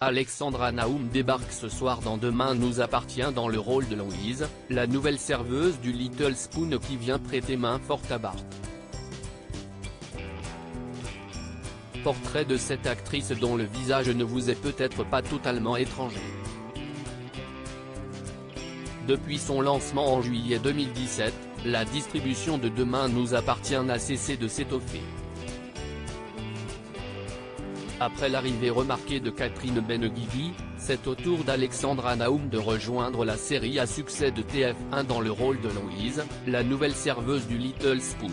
Alexandra Naoum débarque ce soir dans Demain nous appartient dans le rôle de Louise, la nouvelle serveuse du Little Spoon qui vient prêter main forte à Bart. Portrait de cette actrice dont le visage ne vous est peut-être pas totalement étranger. Depuis son lancement en juillet 2017, la distribution de Demain nous appartient n'a cessé de s'étoffer. Après l'arrivée remarquée de Catherine Benguigui, c'est au tour d'Alexandra Naoum de rejoindre la série à succès de TF1 dans le rôle de Louise, la nouvelle serveuse du Little Spoon.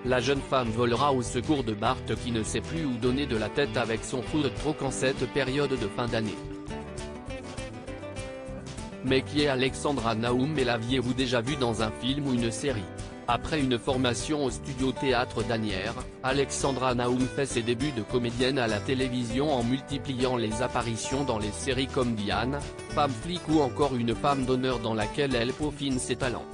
La jeune femme volera au secours de Bart qui ne sait plus où donner de la tête avec son food truck en cette période de fin d'année. Mais qui est Alexandra Naoum et l'aviez-vous déjà vue dans un film ou une série? Après une formation au studio théâtre d'Asnières, Alexandra Naoum fait ses débuts de comédienne à la télévision en multipliant les apparitions dans les séries comme Diane, Femme flic ou encore Une femme d'honneur dans laquelle elle peaufine ses talents.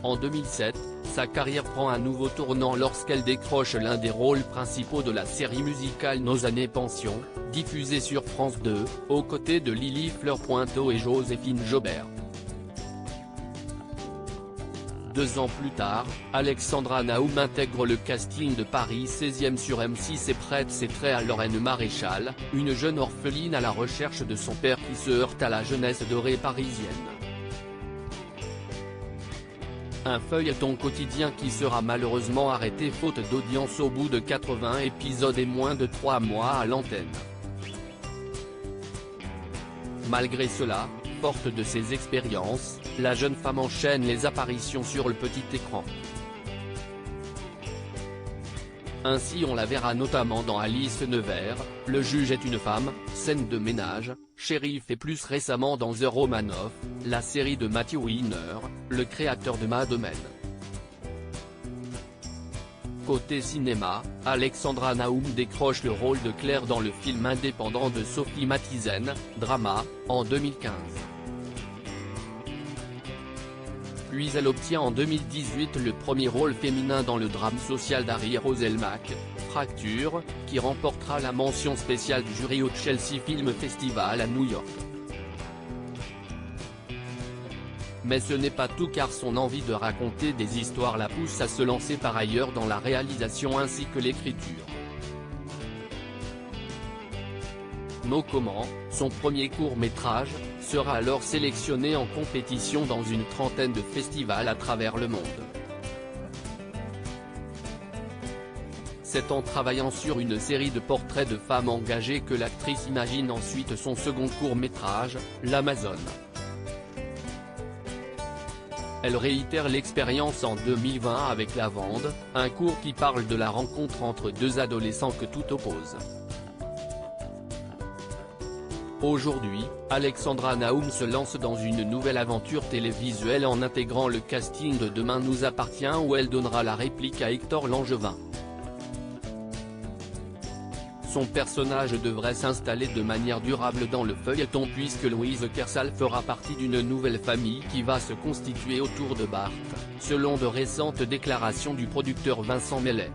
En 2007, sa carrière prend un nouveau tournant lorsqu'elle décroche l'un des rôles principaux de la série musicale Nos années pension, diffusée sur France 2, aux côtés de Lily Fleur-Pointeau et Joséphine Jobert. 2 ans plus tard, Alexandra Naoum intègre le casting de Paris 16e sur M6 et prête ses traits à Lorraine Maréchal, une jeune orpheline à la recherche de son père qui se heurte à la jeunesse dorée parisienne. Un feuilleton quotidien qui sera malheureusement arrêté faute d'audience au bout de 80 épisodes et moins de 3 mois à l'antenne. Malgré cela, forte de ses expériences, la jeune femme enchaîne les apparitions sur le petit écran. Ainsi on la verra notamment dans Alice Nevers, Le juge est une femme, Scène de ménage, Shérif et plus récemment dans The Romanoff, la série de Matthew Weiner, le créateur de Mad Men. Côté cinéma, Alexandra Naoum décroche le rôle de Claire dans le film indépendant de Sophie Mathiesen, Drama, en 2015. Puis elle obtient en 2018 le premier rôle féminin dans le drame social d'Harry Roselmack, Fracture, qui remportera la mention spéciale du jury au Chelsea Film Festival à New York. Mais ce n'est pas tout car son envie de raconter des histoires la pousse à se lancer par ailleurs dans la réalisation ainsi que l'écriture. No Comment, son premier court-métrage, sera alors sélectionné en compétition dans une trentaine de festivals à travers le monde. C'est en travaillant sur une série de portraits de femmes engagées que l'actrice imagine ensuite son second court-métrage, L'Amazone. Elle réitère l'expérience en 2020 avec La Vende, un court qui parle de la rencontre entre 2 adolescents que tout oppose. Aujourd'hui, Alexandra Naoum se lance dans une nouvelle aventure télévisuelle en intégrant le casting de Demain nous appartient où elle donnera la réplique à Hector Langevin. Son personnage devrait s'installer de manière durable dans le feuilleton puisque Louise Kersal fera partie d'une nouvelle famille qui va se constituer autour de Bart, selon de récentes déclarations du producteur Vincent Mellet.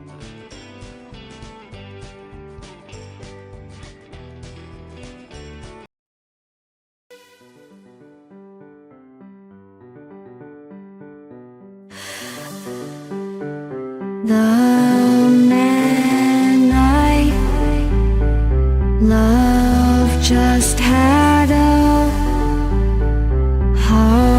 The man I love just had a heart